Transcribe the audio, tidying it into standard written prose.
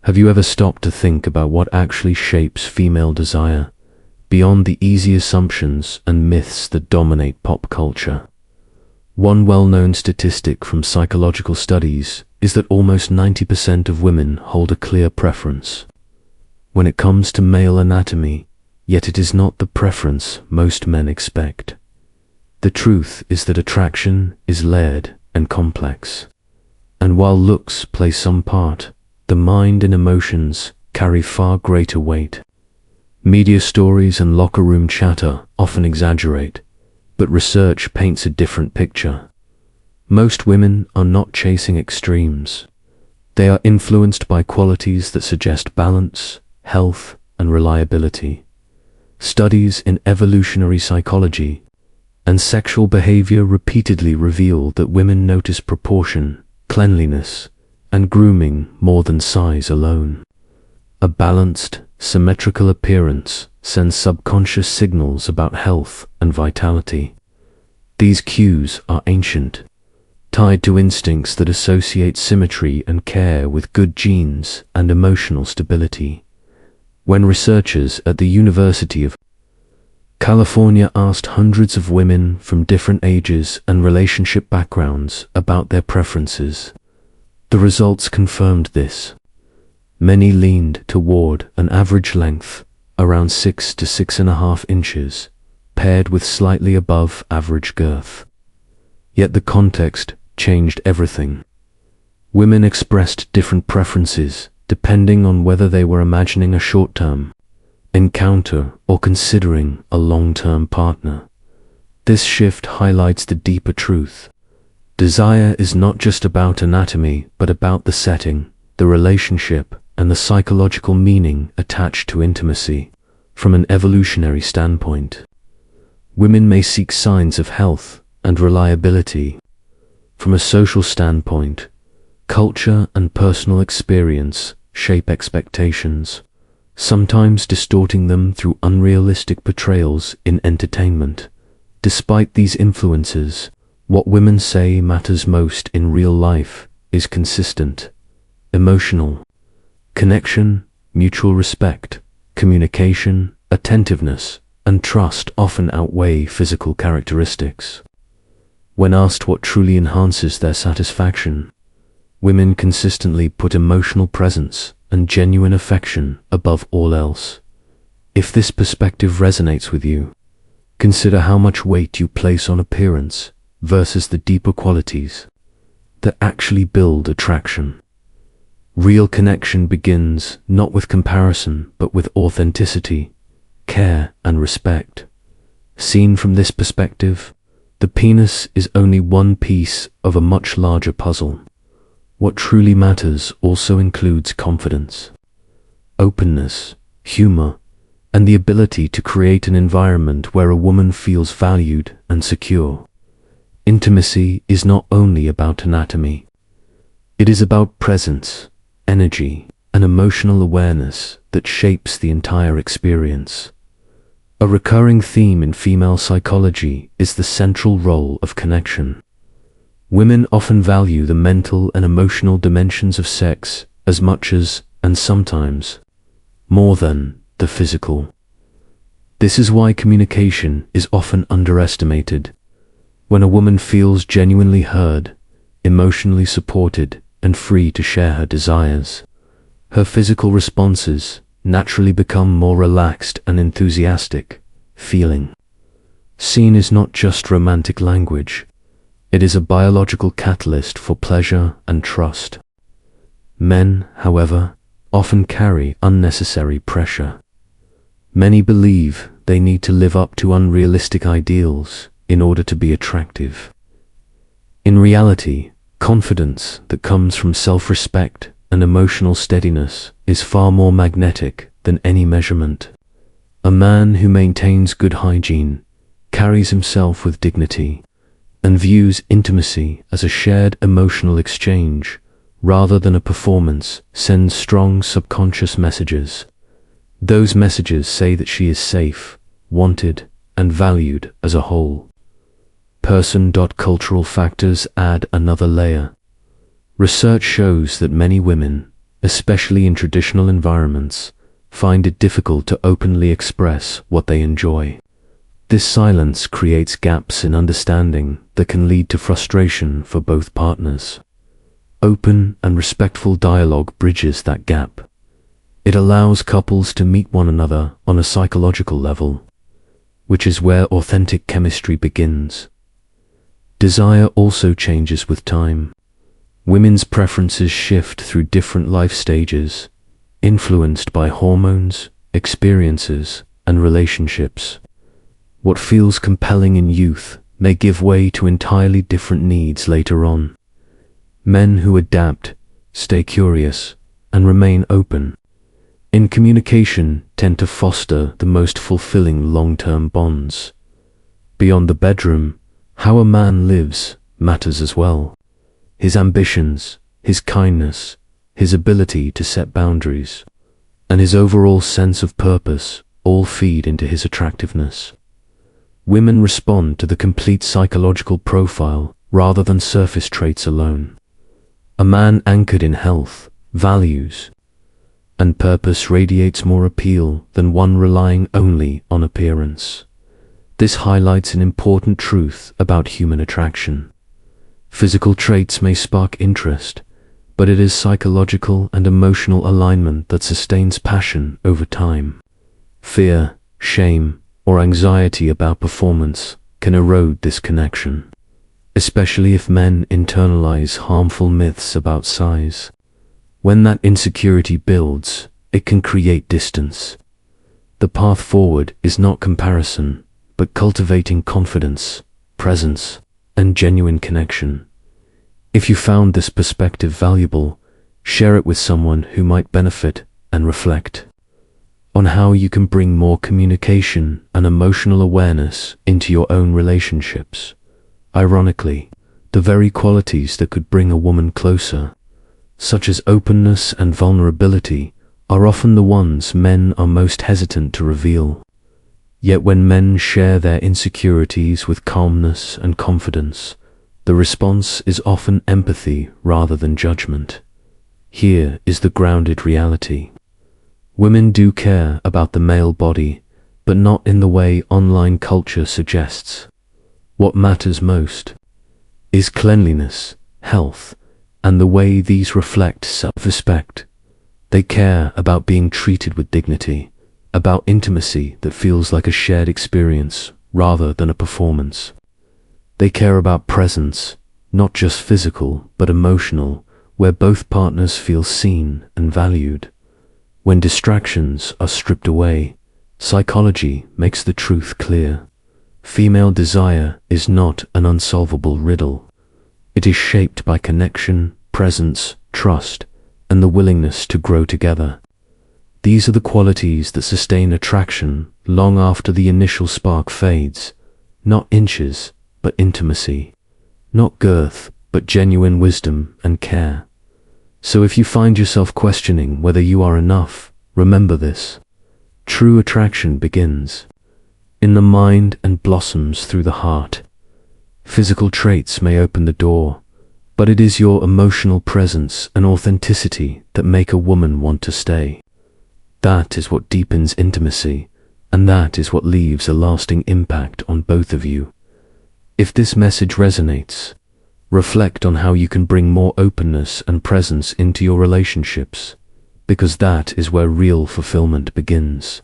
Have you ever stopped to think about what actually shapes female desire, beyond the easy assumptions and myths that dominate pop culture? One well-known statistic from psychological studies is that almost 90% of women hold a clear preference when it comes to male anatomy, yet it is not the preference most men expect. The truth is that attraction is layered and complex, and while looks play some part, the mind and emotions carry far greater weight. Media stories and locker room chatter often exaggerate, but research paints a different picture. Most women are not chasing extremes. They are influenced by qualities that suggest balance, health, and reliability. Studies in evolutionary psychology and sexual behavior repeatedly reveal that women notice proportion, cleanliness, and grooming more than size alone. A balanced, symmetrical appearance sends subconscious signals about health and vitality. These cues are ancient, tied to instincts that associate symmetry and care with good genes and emotional stability. When researchers at the University of California asked hundreds of women from different ages and relationship backgrounds about their preferences, the results confirmed this. Many leaned toward an average length around 6 to 6.5 inches, paired with slightly above average girth. Yet the context changed everything. Women expressed different preferences depending on whether they were imagining a short-term encounter or considering a long-term partner. This shift highlights the deeper truth. Desire is not just about anatomy, but about the setting, the relationship, and the psychological meaning attached to intimacy. From an evolutionary standpoint, women may seek signs of health and reliability. From a social standpoint, culture and personal experience shape expectations, sometimes distorting them through unrealistic portrayals in entertainment. Despite these influences, what women say matters most in real life is consistent, emotional connection, mutual respect, communication, attentiveness, and trust often outweigh physical characteristics. When asked what truly enhances their satisfaction, women consistently put emotional presence and genuine affection above all else. If this perspective resonates with you, consider how much weight you place on appearance versus the deeper qualities that actually build attraction. Real connection begins not with comparison, but with authenticity, care, and respect. Seen from this perspective, the penis is only one piece of a much larger puzzle. What truly matters also includes confidence, openness, humor, and the ability to create an environment where a woman feels valued and secure. Intimacy is not only about anatomy. It is about presence, energy, and emotional awareness that shapes the entire experience. A recurring theme in female psychology is the central role of connection. Women often value the mental and emotional dimensions of sex as much as, and sometimes, more than, the physical. This is why communication is often underestimated. When a woman feels genuinely heard, emotionally supported, and free to share her desires, her physical responses naturally become more relaxed and enthusiastic. Feeling seen is not just romantic language. It is a biological catalyst for pleasure and trust. Men, however, often carry unnecessary pressure. Many believe they need to live up to unrealistic ideals in order to be attractive. In reality, confidence that comes from self-respect and emotional steadiness is far more magnetic than any measurement. A man who maintains good hygiene, carries himself with dignity, and views intimacy as a shared emotional exchange rather than a performance sends strong subconscious messages. Those messages say that she is safe, wanted, and valued as a whole. Cultural factors add another layer. Research shows that many women, especially in traditional environments, find it difficult to openly express what they enjoy. This silence creates gaps in understanding that can lead to frustration for both partners. Open and respectful dialogue bridges that gap. It allows couples to meet one another on a psychological level, which is where authentic chemistry begins. Desire also changes with time. Women's preferences shift through different life stages, influenced by hormones, experiences, and relationships. What feels compelling in youth may give way to entirely different needs later on. Men who adapt, stay curious, and remain open in communication tend to foster the most fulfilling long-term bonds. Beyond the bedroom, how a man lives matters as well. His ambitions, his kindness, his ability to set boundaries, and his overall sense of purpose all feed into his attractiveness. Women respond to the complete psychological profile rather than surface traits alone. A man anchored in health, values, and purpose radiates more appeal than one relying only on appearance. This highlights an important truth about human attraction. Physical traits may spark interest, but it is psychological and emotional alignment that sustains passion over time. Fear, shame, or anxiety about performance can erode this connection, especially if men internalize harmful myths about size. When that insecurity builds, it can create distance. The path forward is not comparison, but cultivating confidence, presence, and genuine connection. If you found this perspective valuable, share it with someone who might benefit and reflect on how you can bring more communication and emotional awareness into your own relationships. Ironically, the very qualities that could bring a woman closer, such as openness and vulnerability, are often the ones men are most hesitant to reveal. Yet when men share their insecurities with calmness and confidence, the response is often empathy rather than judgment. Here is the grounded reality. Women do care about the male body, but not in the way online culture suggests. What matters most is cleanliness, health, and the way these reflect self-respect. They care about being treated with dignity, about intimacy that feels like a shared experience rather than a performance. They care about presence, not just physical but emotional, where both partners feel seen and valued. When distractions are stripped away, psychology makes the truth clear. Female desire is not an unsolvable riddle. It is shaped by connection, presence, trust, and the willingness to grow together. These are the qualities that sustain attraction long after the initial spark fades. Not inches, but intimacy. Not girth, but genuine wisdom and care. So if you find yourself questioning whether you are enough, remember this. True attraction begins in the mind and blossoms through the heart. Physical traits may open the door, but it is your emotional presence and authenticity that make a woman want to stay. That is what deepens intimacy, and that is what leaves a lasting impact on both of you. If this message resonates, reflect on how you can bring more openness and presence into your relationships, because that is where real fulfillment begins.